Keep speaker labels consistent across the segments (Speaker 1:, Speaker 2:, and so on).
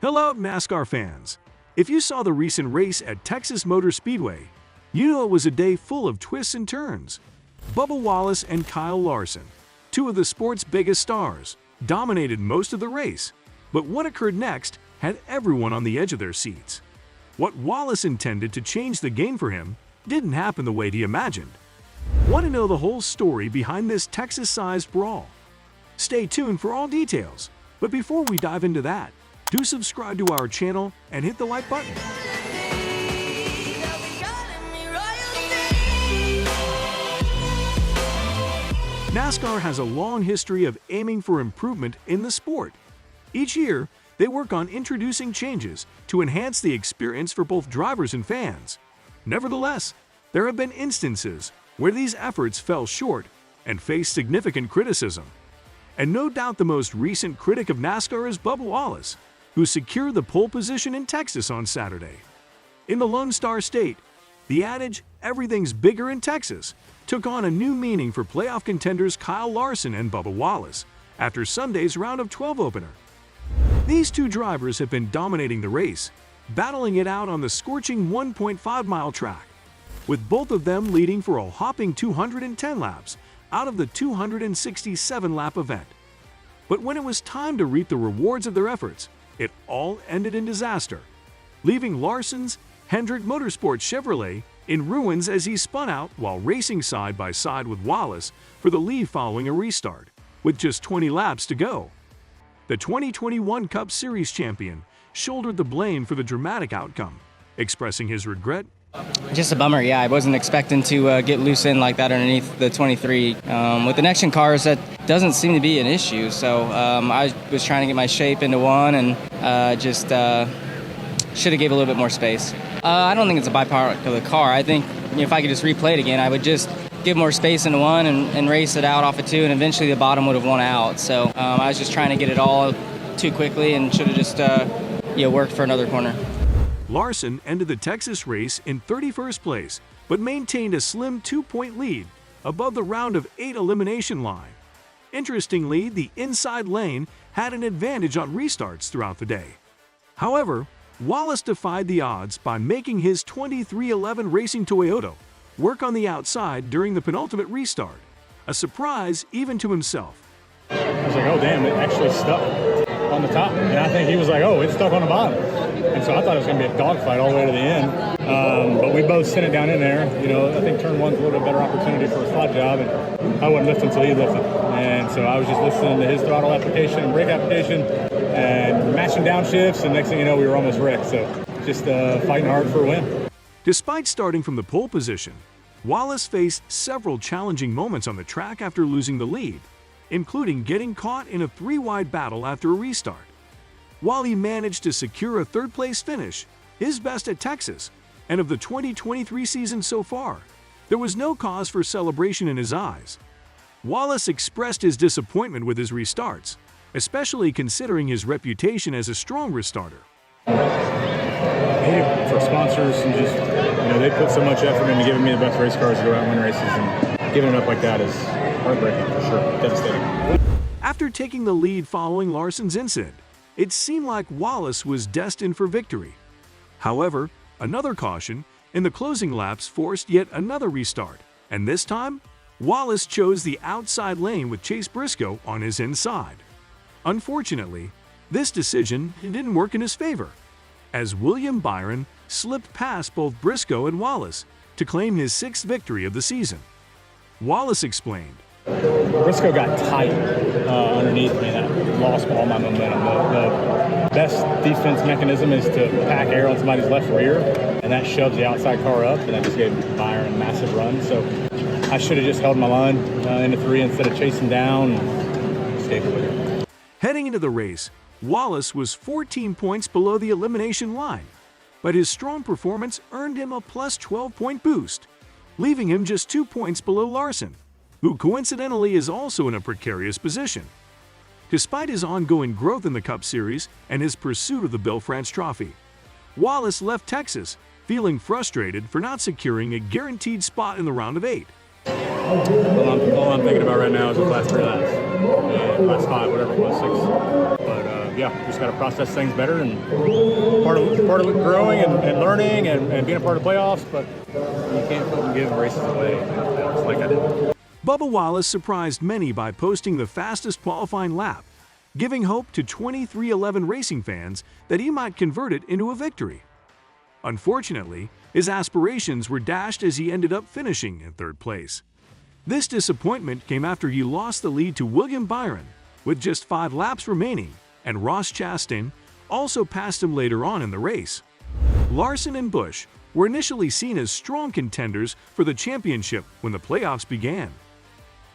Speaker 1: Hello, NASCAR fans! If you saw the recent race at Texas Motor Speedway, you know it was a day full of twists and turns. Bubba Wallace and Kyle Larson, two of the sport's biggest stars, dominated most of the race. But what occurred next had everyone on the edge of their seats. What Wallace intended to change the game for him didn't happen the way he imagined. Want to know the whole story behind this Texas-sized brawl? Stay tuned for all details. But before we dive into that, do subscribe to our channel and hit the like button. NASCAR has a long history of aiming for improvement in the sport. Each year, they work on introducing changes to enhance the experience for both drivers and fans. Nevertheless, there have been instances where these efforts fell short and faced significant criticism. And no doubt the most recent critic of NASCAR is Bubba Wallace, who secured the pole position in Texas on Saturday. In the Lone Star State, the adage, "everything's bigger in Texas," took on a new meaning for playoff contenders Kyle Larson and Bubba Wallace after Sunday's round of 12 opener. These two drivers have been dominating the race, battling it out on the scorching 1.5-mile track, with both of them leading for a hopping 210 laps out of the 267-lap event. But when it was time to reap the rewards of their efforts, it all ended in disaster, leaving Larson's Hendrick Motorsports Chevrolet in ruins as he spun out while racing side by side with Wallace for the lead following a restart, with just 20 laps to go. The 2021 Cup Series champion shouldered the blame for the dramatic outcome, expressing his regret.
Speaker 2: Just a bummer, yeah. I wasn't expecting to get loose in like that underneath the 23. With the next-gen cars, that doesn't seem to be an issue. So I was trying to get my shape into one and just should have gave a little bit more space. I don't think it's a byproduct of the car. I think if I could just replay it again, I would just give more space into one and race it out off of two, and eventually the bottom would have won out. So I was just trying to get it all too quickly and should have just worked for another corner.
Speaker 1: Larson ended the Texas race in 31st place, but maintained a slim 2-point lead above the round of 8 elimination line. Interestingly, the inside lane had an advantage on restarts throughout the day. However, Wallace defied the odds by making his 2311 Racing Toyota work on the outside during the penultimate restart, a surprise even to himself.
Speaker 3: I was like, oh damn, it actually stuck on the top. And I think he was like, oh, it's stuck on the bottom. And so I thought it was going to be a dogfight all the way to the end. But we both sent it down in there. You know, I think turn one's a little bit better opportunity for a slot job, and I wasn't lifting until he lifted. And so I was just listening to his throttle application and brake application and matching downshifts, and next thing you know, we were almost wrecked. So just fighting hard for a win.
Speaker 1: Despite starting from the pole position, Wallace faced several challenging moments on the track after losing the lead, including getting caught in a 3-wide battle after a restart. While he managed to secure a third-place finish, his best at Texas, and of the 2023 season so far, there was no cause for celebration in his eyes. Wallace expressed his disappointment with his restarts, especially considering his reputation as a strong restarter.
Speaker 3: I hate it for sponsors and just, they put so much effort into giving me the best race cars to go out and win races, and giving it up like that is heartbreaking for sure, devastating.
Speaker 1: After taking the lead following Larson's incident, it seemed like Wallace was destined for victory. However, another caution in the closing laps forced yet another restart, and this time, Wallace chose the outside lane with Chase Briscoe on his inside. Unfortunately, this decision didn't work in his favor, as William Byron slipped past both Briscoe and Wallace to claim his 6th victory of the season. Wallace explained,
Speaker 3: Briscoe got tight underneath me, and that lost all my momentum. The best defense mechanism is to pack air on somebody's left rear, and that shoves the outside car up, and that just gave Byron a massive run. So I should have just held my line into 3 instead of chasing down and escaped with it.
Speaker 1: Heading into the race, Wallace was 14 points below the elimination line, but his strong performance earned him a plus 12-point boost, leaving him just 2 points below Larson, who coincidentally is also in a precarious position. Despite his ongoing growth in the Cup Series and his pursuit of the Bill France Trophy, Wallace left Texas feeling frustrated for not securing a guaranteed spot in the round of 8.
Speaker 3: All I'm thinking about right now is the last 3 laps. Last 5, whatever it was, 6. But yeah, just got to process things better, and part of growing and learning and being a part of the playoffs. But you can't put and give races away just like I did.
Speaker 1: Bubba Wallace surprised many by posting the fastest qualifying lap, giving hope to 23XI racing fans that he might convert it into a victory. Unfortunately, his aspirations were dashed as he ended up finishing in third place. This disappointment came after he lost the lead to William Byron with just 5 laps remaining, and Ross Chastain also passed him later on in the race. Larson and Busch were initially seen as strong contenders for the championship when the playoffs began.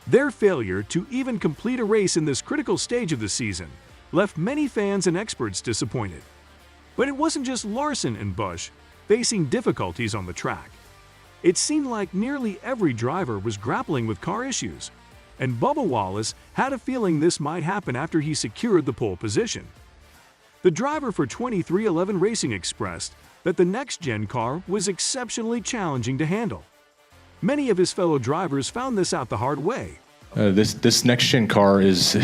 Speaker 1: Their failure to even complete a race in this critical stage of the season left many fans and experts disappointed. But it wasn't just Larson and Busch facing difficulties on the track. It seemed like nearly every driver was grappling with car issues, and Bubba Wallace had a feeling this might happen after he secured the pole position. The driver for 23XI Racing expressed that the next-gen car was exceptionally challenging to handle. Many of his fellow drivers found this out the hard way.
Speaker 4: This next-gen car is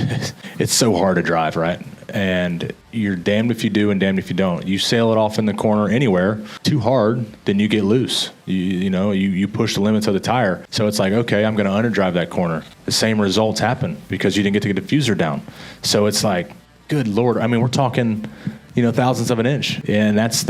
Speaker 4: it's so hard to drive, right? And you're damned if you do and damned if you don't. You sail it off in the corner anywhere too hard, then you get loose. You push the limits of the tire. So it's like, okay, I'm going to underdrive that corner. The same results happen because you didn't get to get the diffuser down. So it's like, good Lord. I mean, we're talking, thousandths of an inch, and that's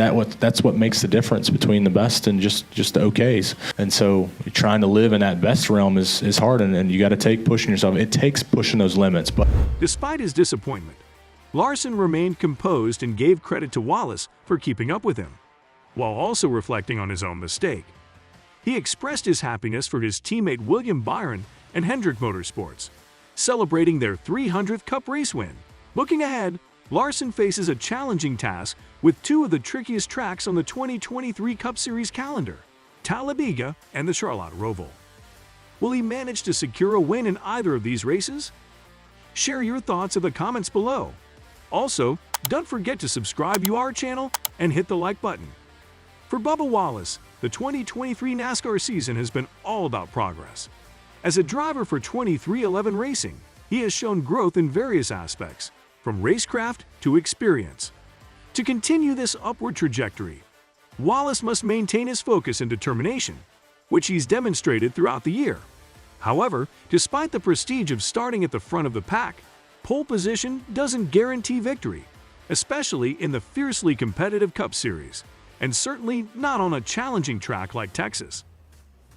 Speaker 4: what makes the difference between the best and just the okays. And so trying to live in that best realm is hard, and you got to take pushing yourself. It takes pushing those limits. But
Speaker 1: despite his disappointment, Larson remained composed and gave credit to Wallace for keeping up with him, while also reflecting on his own mistake. He expressed his happiness for his teammate William Byron and Hendrick Motorsports, celebrating their 300th Cup race win. Looking ahead, Larson faces a challenging task with 2 of the trickiest tracks on the 2023 Cup Series calendar, Talladega and the Charlotte Roval. Will he manage to secure a win in either of these races? Share your thoughts in the comments below. Also, don't forget to subscribe to our channel and hit the like button. For Bubba Wallace, the 2023 NASCAR season has been all about progress. As a driver for 23XI Racing, he has shown growth in various aspects, from racecraft to experience. To continue this upward trajectory, Wallace must maintain his focus and determination, which he's demonstrated throughout the year. However, despite the prestige of starting at the front of the pack, pole position doesn't guarantee victory, especially in the fiercely competitive Cup Series, and certainly not on a challenging track like Texas.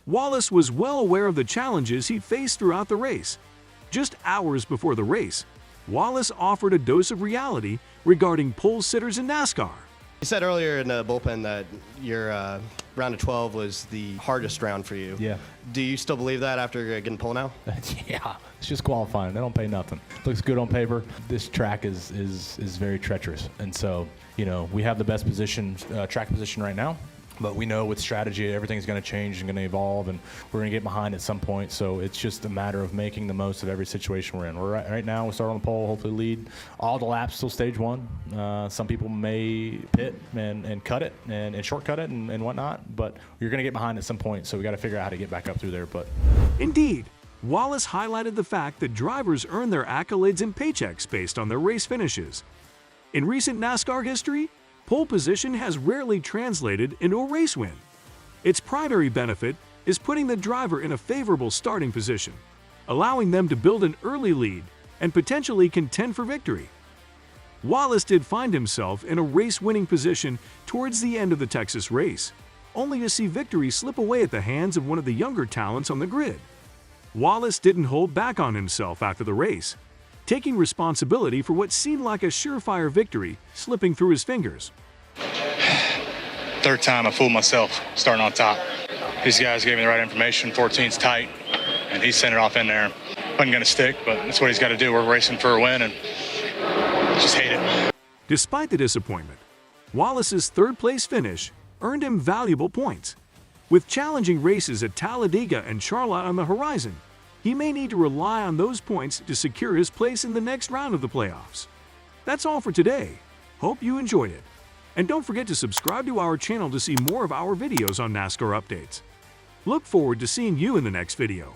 Speaker 1: Wallace was well aware of the challenges he faced throughout the race. Just hours before the race, Wallace offered a dose of reality regarding pole sitters in NASCAR.
Speaker 5: You said earlier in the bullpen that your round of 12 was the hardest round for you.
Speaker 4: Yeah.
Speaker 5: Do you still believe that after getting pole now?
Speaker 4: Yeah, it's just qualifying. They don't pay nothing. Looks good on paper. This track is very treacherous, and so we have the best position, track position right now. But we know with strategy, everything's going to change and going to evolve, and we're going to get behind at some point. So it's just a matter of making the most of every situation we're in. We're right now, we start on the pole, hopefully lead all the laps till stage 1. Some people may pit and cut it and shortcut it and whatnot, but you're going to get behind at some point. So we got to figure out how to get back up through there. But
Speaker 1: Indeed, Wallace highlighted the fact that drivers earn their accolades and paychecks based on their race finishes. In recent NASCAR history, pole position has rarely translated into a race win. Its primary benefit is putting the driver in a favorable starting position, allowing them to build an early lead and potentially contend for victory. Wallace did find himself in a race-winning position towards the end of the Texas race, only to see victory slip away at the hands of one of the younger talents on the grid. Wallace didn't hold back on himself after the race, taking responsibility for what seemed like a surefire victory slipping through his fingers.
Speaker 6: Third time I fooled myself starting on top. These guys gave me the right information. 14's tight, and he sent it off in there. Wasn't going to stick, but that's what he's got to do. We're racing for a win, and just hate it.
Speaker 1: Despite the disappointment, Wallace's third-place finish earned him valuable points. With challenging races at Talladega and Charlotte on the horizon, he may need to rely on those points to secure his place in the next round of the playoffs. That's all for today. Hope you enjoyed it. And don't forget to subscribe to our channel to see more of our videos on NASCAR updates. Look forward to seeing you in the next video.